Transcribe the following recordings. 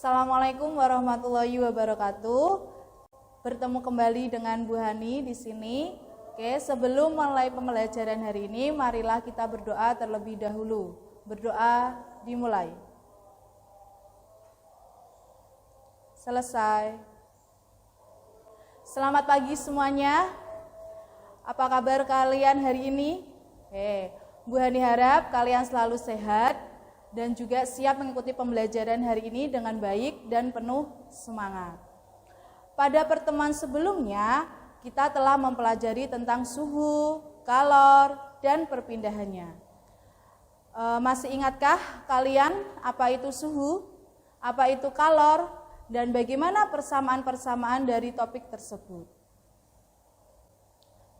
Assalamualaikum warahmatullahi wabarakatuh. Bertemu kembali dengan Bu Hani di sini. Oke, sebelum mulai pembelajaran hari ini, marilah kita berdoa terlebih dahulu. Berdoa dimulai. Selesai. Selamat pagi semuanya. Apa kabar kalian hari ini? Bu Hani harap kalian selalu sehat dan juga siap mengikuti pembelajaran hari ini dengan baik dan penuh semangat. Pada pertemuan sebelumnya, kita telah mempelajari tentang suhu, kalor, dan perpindahannya. Masih ingatkah kalian apa itu suhu, apa itu kalor, dan bagaimana persamaan-persamaan dari topik tersebut?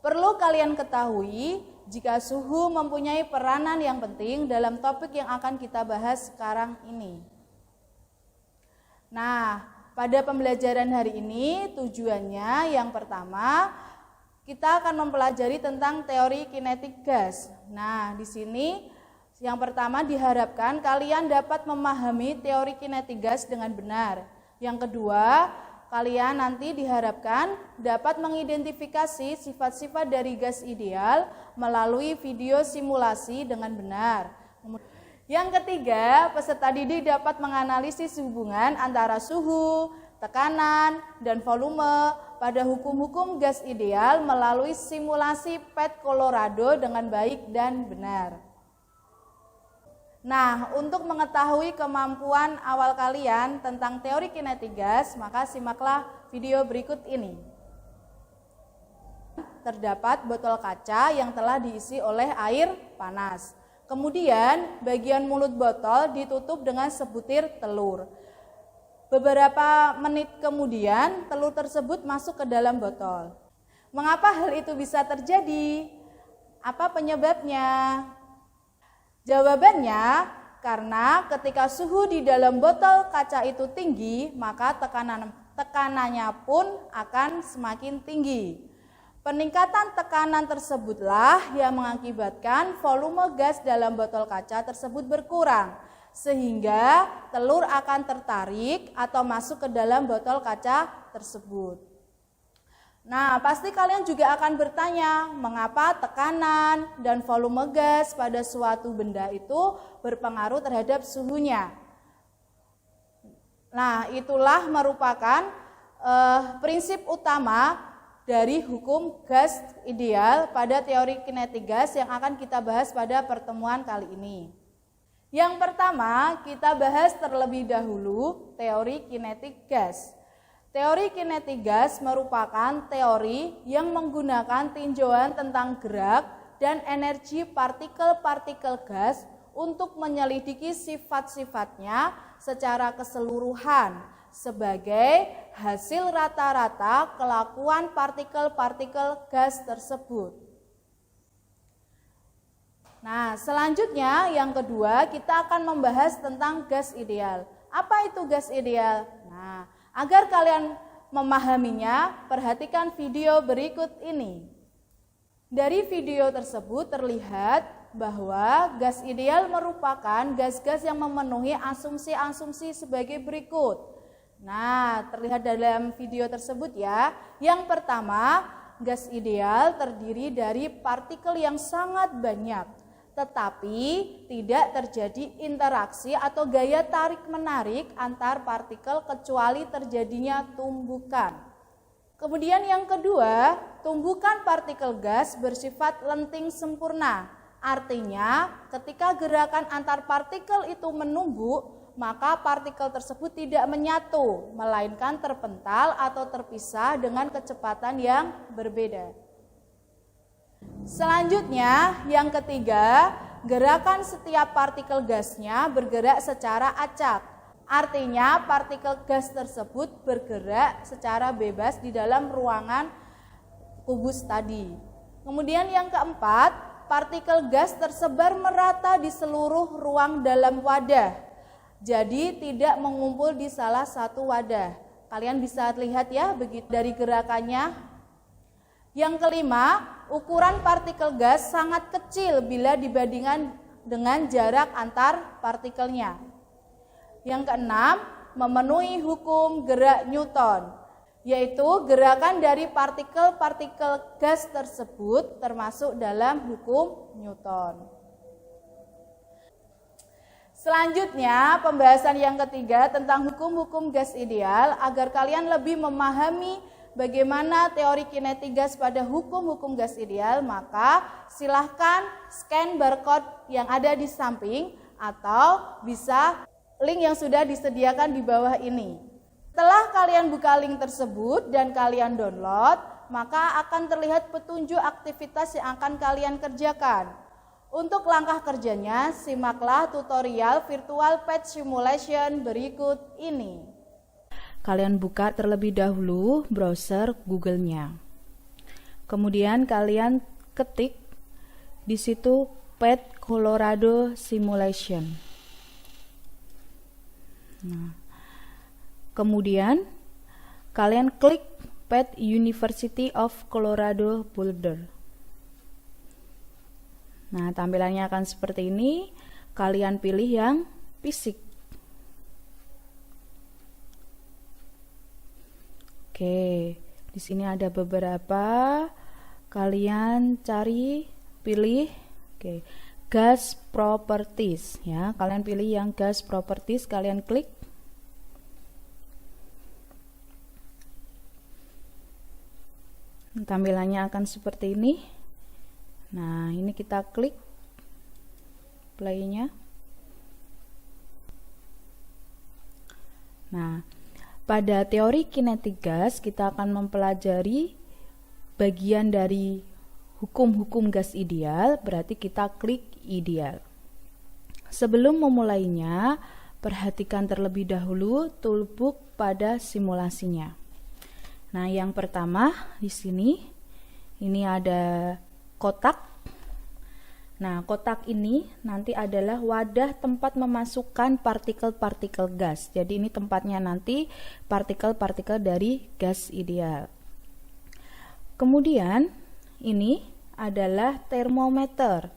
Perlu kalian ketahui jika suhu mempunyai peranan yang penting dalam topik yang akan kita bahas sekarang ini. Nah, pada pembelajaran hari ini tujuannya yang pertama kita akan mempelajari tentang teori kinetik gas. Nah, di sini yang pertama diharapkan kalian dapat memahami teori kinetik gas dengan benar. Yang kedua, kalian nanti diharapkan dapat mengidentifikasi sifat-sifat dari gas ideal melalui video simulasi dengan benar. Yang ketiga, peserta didik dapat menganalisis hubungan antara suhu, tekanan, dan volume pada hukum-hukum gas ideal melalui simulasi PET Colorado dengan baik dan benar. Nah, untuk mengetahui kemampuan awal kalian tentang teori kinetik gas, maka simaklah video berikut ini. Terdapat botol kaca yang telah diisi oleh air panas. Kemudian, bagian mulut botol ditutup dengan sebutir telur. Beberapa menit kemudian, telur tersebut masuk ke dalam botol. Mengapa hal itu bisa terjadi? Apa penyebabnya? Jawabannya, karena ketika suhu di dalam botol kaca itu tinggi, maka tekanannya pun akan semakin tinggi. Peningkatan tekanan tersebutlah yang mengakibatkan volume gas dalam botol kaca tersebut berkurang, sehingga telur akan tertarik atau masuk ke dalam botol kaca tersebut. Nah, pasti kalian juga akan bertanya, mengapa tekanan dan volume gas pada suatu benda itu berpengaruh terhadap suhunya? Nah, itulah merupakan prinsip utama dari hukum gas ideal pada teori kinetik gas yang akan kita bahas pada pertemuan kali ini. Yang pertama, kita bahas terlebih dahulu teori kinetik gas. Teori kinetik gas merupakan teori yang menggunakan tinjauan tentang gerak dan energi partikel-partikel gas untuk menyelidiki sifat-sifatnya secara keseluruhan sebagai hasil rata-rata kelakuan partikel-partikel gas tersebut. Nah, selanjutnya yang kedua kita akan membahas tentang gas ideal. Apa itu gas ideal? Nah, agar kalian memahaminya, perhatikan video berikut ini. Dari video tersebut terlihat bahwa gas ideal merupakan gas-gas yang memenuhi asumsi-asumsi sebagai berikut. Nah, terlihat dalam video tersebut ya. Yang pertama, gas ideal terdiri dari partikel yang sangat banyak, tetapi tidak terjadi interaksi atau gaya tarik-menarik antar partikel kecuali terjadinya tumbukan. Kemudian yang kedua, tumbukan partikel gas bersifat lenting sempurna. Artinya, ketika gerakan antar partikel itu menumbuk, maka partikel tersebut tidak menyatu, melainkan terpental atau terpisah dengan kecepatan yang berbeda. Selanjutnya, yang ketiga, gerakan setiap partikel gasnya bergerak secara acak. Artinya, partikel gas tersebut bergerak secara bebas di dalam ruangan kubus tadi. Kemudian yang keempat, partikel gas tersebar merata di seluruh ruang dalam wadah. Jadi tidak mengumpul di salah satu wadah. Kalian bisa lihat ya begitu dari gerakannya. Yang kelima, ukuran partikel gas sangat kecil bila dibandingkan dengan jarak antar partikelnya. Yang keenam, memenuhi hukum gerak Newton, yaitu gerakan dari partikel-partikel gas tersebut termasuk dalam hukum Newton. Selanjutnya, pembahasan yang ketiga tentang hukum-hukum gas ideal. Agar kalian lebih memahami bagaimana teori kinetik gas pada hukum-hukum gas ideal, maka silahkan scan barcode yang ada di samping atau bisa link yang sudah disediakan di bawah ini. Setelah kalian buka link tersebut dan kalian download, maka akan terlihat petunjuk aktivitas yang akan kalian kerjakan. Untuk langkah kerjanya, simaklah tutorial virtual pet simulation berikut ini. Kalian buka terlebih dahulu browser Google-nya. Kemudian kalian ketik di situ Pet Colorado Simulation. Nah, kemudian kalian klik Pet University of Colorado Boulder. Nah, tampilannya akan seperti ini. Kalian pilih yang fisik. Oke, di sini ada beberapa. Kalian cari, pilih. Oke, gas properties ya. Kalian pilih yang gas properties, kalian klik. Tampilannya akan seperti ini. Nah, ini kita klik play-nya. Nah, pada teori kinetik gas kita akan mempelajari bagian dari hukum-hukum gas ideal, berarti kita klik ideal. Sebelum memulainya, perhatikan terlebih dahulu toolbook pada simulasinya. Nah, yang pertama di sini ini ada kotak. Nah, kotak ini nanti adalah wadah tempat memasukkan partikel-partikel gas. Jadi ini tempatnya nanti partikel-partikel dari gas ideal. Kemudian ini adalah termometer,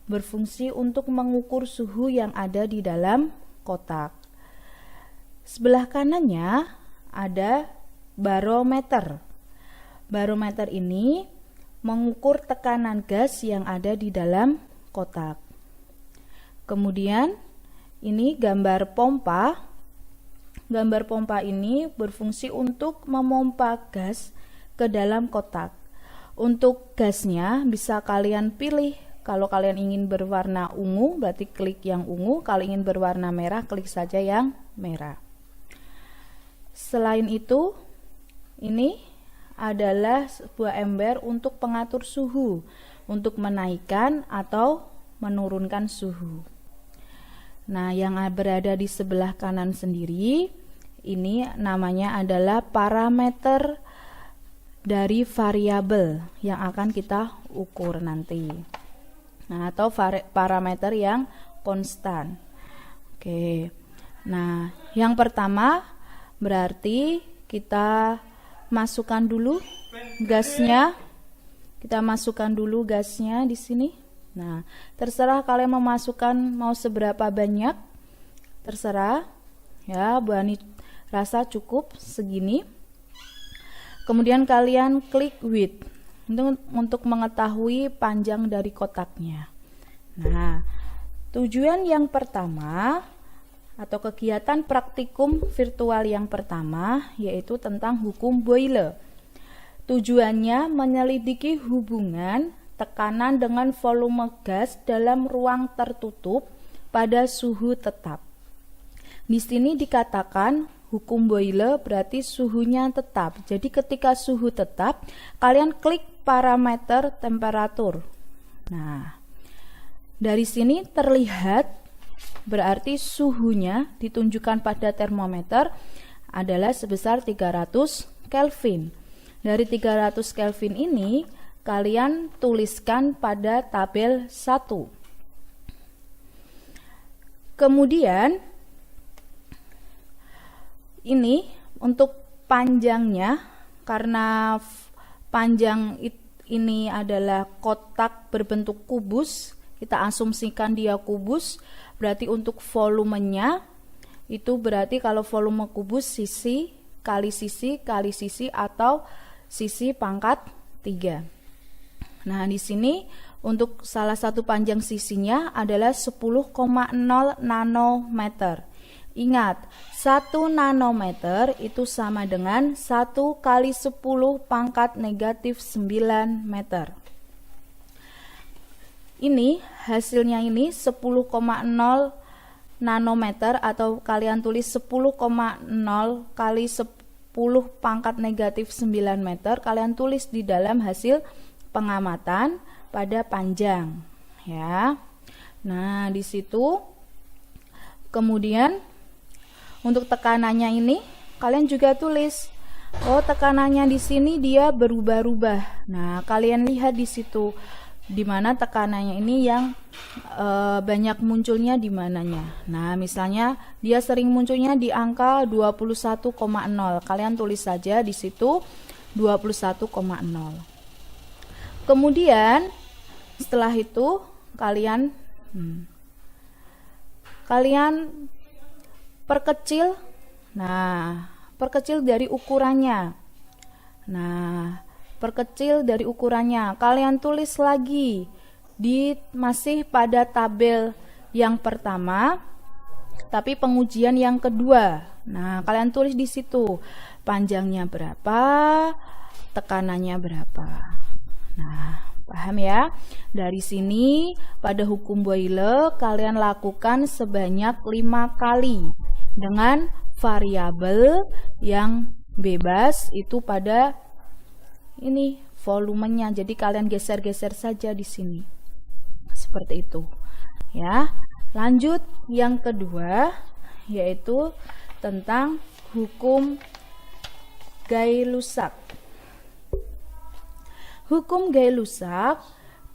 berfungsi untuk mengukur suhu yang ada di dalam kotak. Sebelah kanannya ada barometer. Barometer ini mengukur tekanan gas yang ada di dalam kotak. Kemudian ini gambar pompa. Gambar pompa ini berfungsi untuk memompa gas ke dalam kotak. Untuk gasnya bisa kalian pilih. Kalau kalian ingin berwarna ungu, berarti klik yang ungu. Kalau ingin berwarna merah, klik saja yang merah. Selain itu, ini adalah sebuah ember untuk pengatur suhu, untuk menaikkan atau menurunkan suhu. Nah, yang berada di sebelah kanan sendiri, ini namanya adalah parameter dari variabel yang akan kita ukur nanti. Nah, atau parameter yang konstan. Oke. Nah, yang pertama berarti kita masukkan dulu gasnya. Kita masukkan dulu gasnya di sini. Nah, terserah kalian memasukkan mau seberapa banyak. Terserah. Ya, Bu Ani rasa cukup segini. Kemudian kalian klik width untuk mengetahui panjang dari kotaknya. Nah, tujuan yang pertama atau kegiatan praktikum virtual yang pertama yaitu tentang hukum Boyle. Tujuannya menyelidiki hubungan tekanan dengan volume gas dalam ruang tertutup pada suhu tetap. Di sini dikatakan hukum Boyle berarti suhunya tetap. Jadi ketika suhu tetap, kalian klik parameter temperatur. Nah, dari sini terlihat berarti suhunya ditunjukkan pada termometer adalah sebesar 300 Kelvin. Dari 300 Kelvin ini kalian tuliskan pada tabel 1. Kemudian ini untuk panjangnya, karena panjang ini adalah kotak berbentuk kubus, kita asumsikan dia kubus. Berarti untuk volumenya Itu berarti kalau volume kubus sisi kali sisi kali sisi atau sisi pangkat 3. Nah, di sini untuk salah satu panjang sisinya adalah 10,0 nanometer. Ingat, 1 nanometer itu sama dengan 1 kali 10 pangkat negatif 9 meter. Ini hasilnya ini 10,0 nanometer atau kalian tulis 10,0 kali 10 pangkat negatif 9 meter. Kalian tulis di dalam hasil pengamatan pada panjang, ya. Nah, di situ kemudian untuk tekanannya ini kalian juga tulis, oh tekanannya di sini dia berubah-ubah. Nah, kalian lihat di situ di mana tekanannya ini yang banyak munculnya di mananya. Nah, misalnya dia sering munculnya di angka 21,0. Kalian tulis saja di situ 21,0. Kemudian setelah itu kalian perkecil. Nah, perkecil dari ukurannya. Nah, perkecil dari ukurannya. Kalian tulis lagi masih pada tabel yang pertama, tapi pengujian yang kedua. Nah, kalian tulis di situ panjangnya berapa, tekanannya berapa. Nah, paham ya? Dari sini pada hukum Boyle kalian lakukan sebanyak 5 kali dengan variabel yang bebas itu pada ini volumenya. Jadi kalian geser-geser saja di sini. Seperti itu. Ya. Lanjut yang kedua yaitu tentang hukum Gay-Lussac. Hukum Gay-Lussac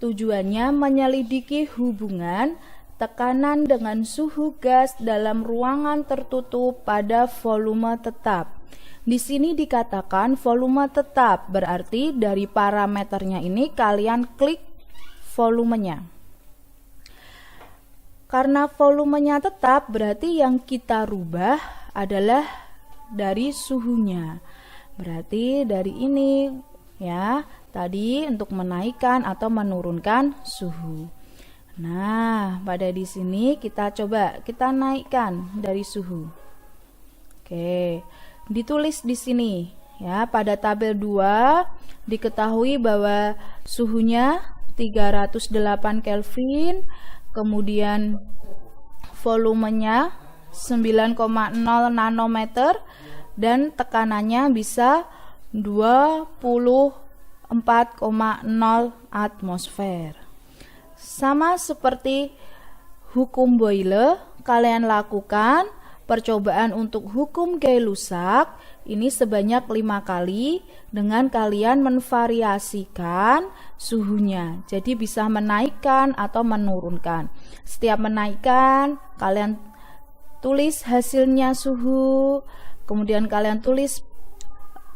tujuannya menyelidiki hubungan tekanan dengan suhu gas dalam ruangan tertutup pada volume tetap. Di sini dikatakan volume tetap, berarti dari parameternya ini kalian klik volumenya. Karena volumenya tetap, berarti yang kita rubah adalah dari suhunya. Berarti dari ini ya. Tadi untuk menaikkan atau menurunkan suhu. Nah, pada di sini kita naikkan dari suhu. Oke, ditulis di sini ya, pada tabel 2 diketahui bahwa suhunya 308 Kelvin, kemudian volumenya 9,0 nanometer dan tekanannya bisa 4,0 atmosfer. Sama seperti hukum Boyle, kalian lakukan percobaan untuk hukum Gay-Lussac ini sebanyak 5 kali dengan kalian menvariasikan suhunya. Jadi bisa menaikkan atau menurunkan. Setiap menaikkan, kalian tulis hasilnya suhu, kemudian kalian tulis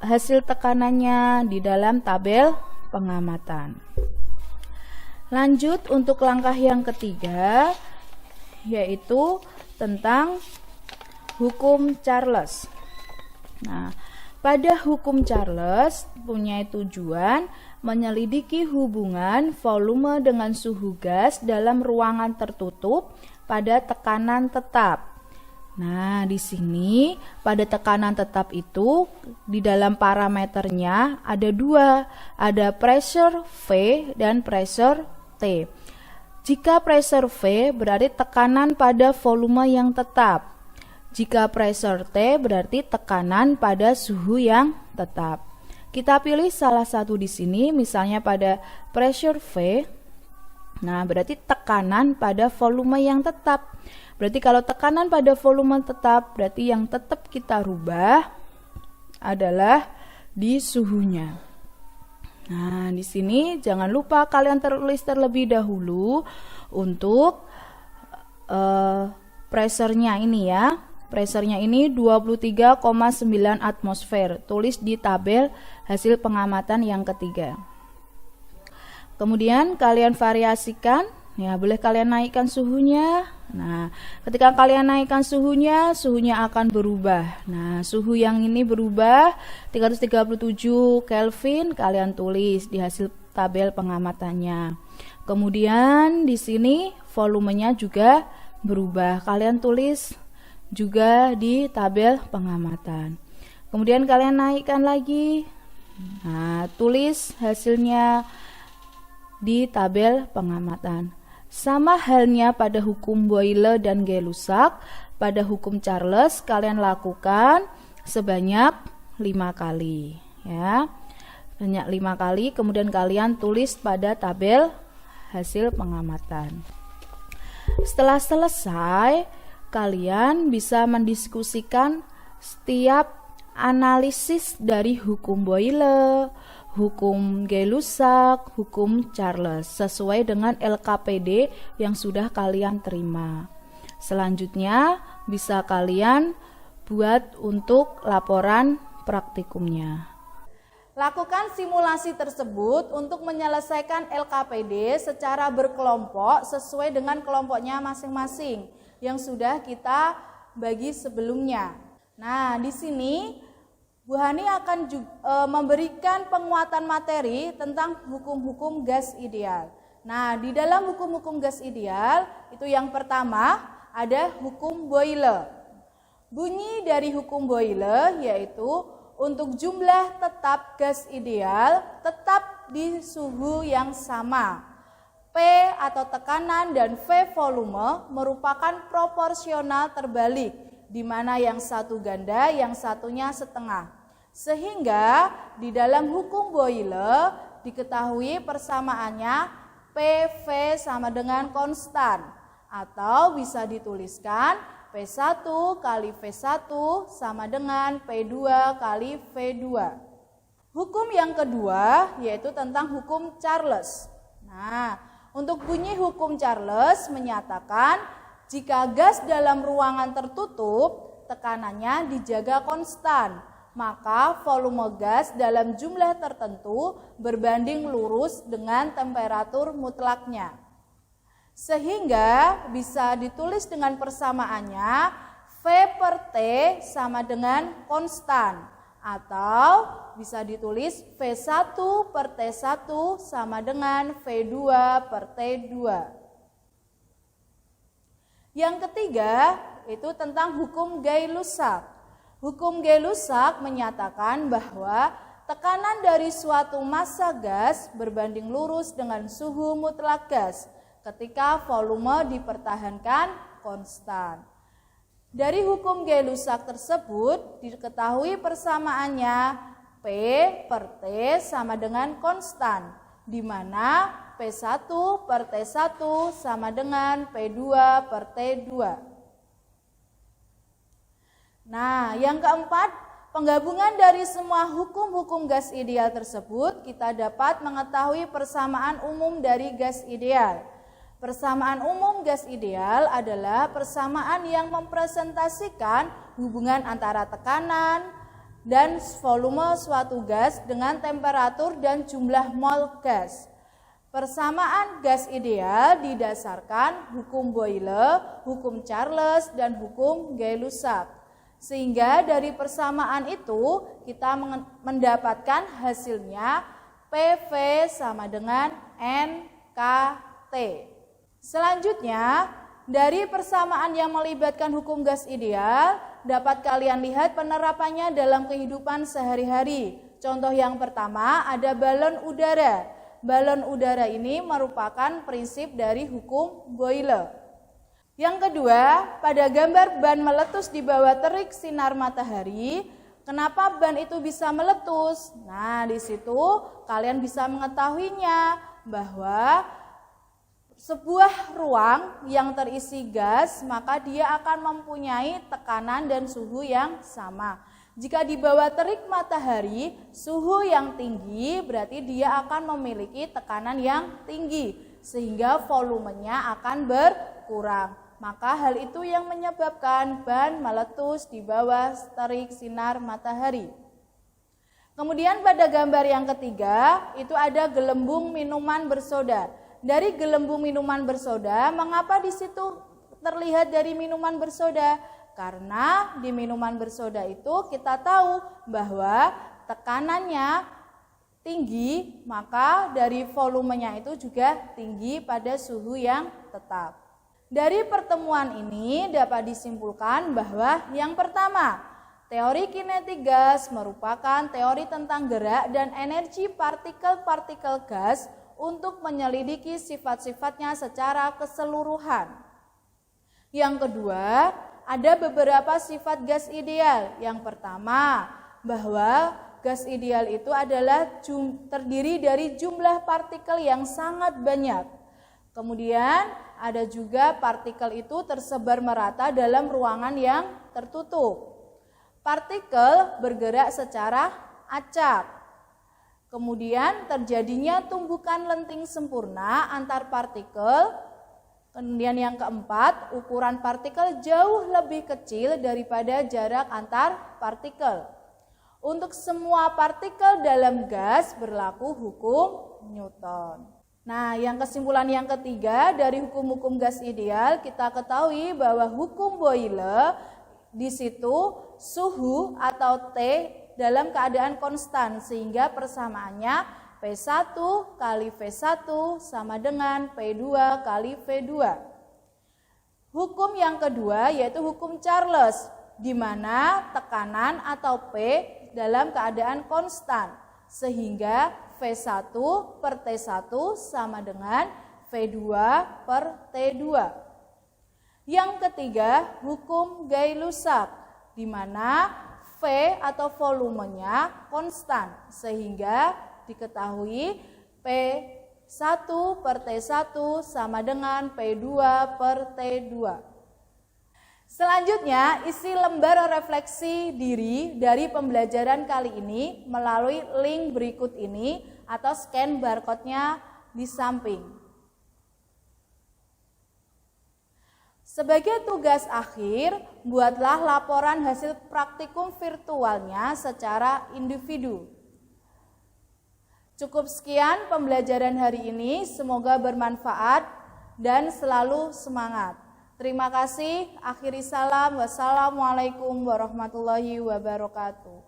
hasil tekanannya di dalam tabel pengamatan. Lanjut untuk langkah yang ketiga, yaitu tentang hukum Charles. Nah, pada hukum Charles punya tujuan menyelidiki hubungan volume dengan suhu gas dalam ruangan tertutup pada tekanan tetap. Nah, di sini pada tekanan tetap itu di dalam parameternya ada 2, ada pressure V dan pressure T. Jika pressure V berarti tekanan pada volume yang tetap. Jika pressure T berarti tekanan pada suhu yang tetap. Kita pilih salah satu di sini, misalnya pada pressure V. Nah, berarti tekanan pada volume yang tetap. Berarti kalau tekanan pada volume tetap, berarti yang tetap kita rubah adalah di suhunya. Nah, di sini jangan lupa kalian tulis terlebih dahulu untuk pressure-nya ini ya. Pressure-nya ini 23,9 atmosfer. Tulis di tabel hasil pengamatan yang ketiga. Kemudian kalian variasikan Ya, boleh kalian naikkan suhunya. Nah, ketika kalian naikkan suhunya akan berubah. Nah, suhu yang ini berubah 337 Kelvin, kalian tulis di hasil tabel pengamatannya. Kemudian di sini volumenya juga berubah. Kalian tulis juga di tabel pengamatan. Kemudian kalian naikkan lagi. Nah, tulis hasilnya di tabel pengamatan. Sama halnya pada hukum Boyle dan Gay-Lussac, pada hukum Charles kalian lakukan sebanyak 5 kali, ya. Banyak 5 kali, kemudian kalian tulis pada tabel hasil pengamatan. Setelah selesai, kalian bisa mendiskusikan setiap analisis dari hukum Boyle, hukum Gay-Lussac, hukum Charles sesuai dengan LKPD yang sudah kalian terima. Selanjutnya bisa kalian buat untuk laporan praktikumnya. Lakukan simulasi tersebut untuk menyelesaikan LKPD secara berkelompok sesuai dengan kelompoknya masing-masing yang sudah kita bagi sebelumnya. Nah, di sini Bu Hani akan memberikan penguatan materi tentang hukum-hukum gas ideal. Nah, di dalam hukum-hukum gas ideal, itu yang pertama ada hukum Boyle. Bunyi dari hukum Boyle yaitu untuk jumlah tetap gas ideal tetap di suhu yang sama. P atau tekanan dan V volume merupakan proporsional terbalik, di mana yang satu ganda, yang satunya setengah. Sehingga di dalam hukum Boyle diketahui persamaannya PV sama dengan konstan, atau bisa dituliskan P1 kali V1 sama dengan P2 kali V2. Hukum yang kedua yaitu tentang hukum Charles. Nah, untuk bunyi hukum Charles menyatakan jika gas dalam ruangan tertutup, tekanannya dijaga konstan, maka volume gas dalam jumlah tertentu berbanding lurus dengan temperatur mutlaknya. Sehingga bisa ditulis dengan persamaannya V per T sama dengan konstan, atau bisa ditulis V1 per T1 sama dengan V2 per T2. Yang ketiga itu tentang hukum Gay-Lussac. Hukum Gay-Lussac menyatakan bahwa tekanan dari suatu massa gas berbanding lurus dengan suhu mutlak gas ketika volume dipertahankan konstan. Dari hukum Gay-Lussac tersebut diketahui persamaannya P per T sama dengan konstan, di mana P1 per T1 sama dengan P2 per T2. Nah, yang keempat, penggabungan dari semua hukum-hukum gas ideal tersebut kita dapat mengetahui persamaan umum dari gas ideal. Persamaan umum gas ideal adalah persamaan yang mempresentasikan hubungan antara tekanan dan volume suatu gas dengan temperatur dan jumlah mol gas. Persamaan gas ideal didasarkan hukum Boyle, hukum Charles, dan hukum Gay-Lussac. Sehingga dari persamaan itu kita mendapatkan hasilnya PV sama dengan NKT. Selanjutnya, dari persamaan yang melibatkan hukum gas ideal, dapat kalian lihat penerapannya dalam kehidupan sehari-hari. Contoh yang pertama ada balon udara. Balon udara ini merupakan prinsip dari hukum Boyle. Yang kedua, pada gambar ban meletus di bawah terik sinar matahari, kenapa ban itu bisa meletus? Nah, di situ kalian bisa mengetahuinya bahwa sebuah ruang yang terisi gas, maka dia akan mempunyai tekanan dan suhu yang sama. Jika di bawah terik matahari, suhu yang tinggi berarti dia akan memiliki tekanan yang tinggi, sehingga volumenya akan berkurang. Maka hal itu yang menyebabkan ban meletus di bawah terik sinar matahari. Kemudian pada gambar yang ketiga, itu ada gelembung minuman bersoda. dari gelembung minuman bersoda. Mengapa di situ terlihat dari minuman bersoda? Karena di minuman bersoda itu kita tahu bahwa tekanannya tinggi, maka dari volumenya itu juga tinggi pada suhu yang tetap. Dari pertemuan ini dapat disimpulkan bahwa yang pertama, teori kinetik gas merupakan teori tentang gerak dan energi partikel-partikel gas untuk menyelidiki sifat-sifatnya secara keseluruhan. Yang kedua, ada beberapa sifat gas ideal. Yang pertama, bahwa gas ideal itu adalah terdiri dari jumlah partikel yang sangat banyak. Kemudian ada juga partikel itu tersebar merata dalam ruangan yang tertutup. Partikel bergerak secara acak. Kemudian terjadinya tumbukan lenting sempurna antar partikel. Kemudian yang keempat, ukuran partikel jauh lebih kecil daripada jarak antar partikel. Untuk semua partikel dalam gas berlaku hukum Newton. Nah, yang kesimpulan yang ketiga dari hukum-hukum gas ideal, kita ketahui bahwa hukum Boyle di situ suhu atau T dalam keadaan konstan, sehingga persamaannya P1 kali V1 sama dengan P2 kali V2. Hukum yang kedua yaitu hukum Charles, di mana tekanan atau P dalam keadaan konstan, sehingga V1 per T1 sama dengan V2 per T2. Yang ketiga, hukum Gay-Lussac, di mana V atau volumenya konstan, sehingga diketahui P1 per T1 sama dengan P2 per T2. Selanjutnya, isi lembar refleksi diri dari pembelajaran kali ini melalui link berikut ini atau scan barcode-nya di samping. Sebagai tugas akhir, buatlah laporan hasil praktikum virtualnya secara individu. Cukup sekian pembelajaran hari ini, semoga bermanfaat dan selalu semangat. Terima kasih, akhiri salam, wassalamualaikum warahmatullahi wabarakatuh.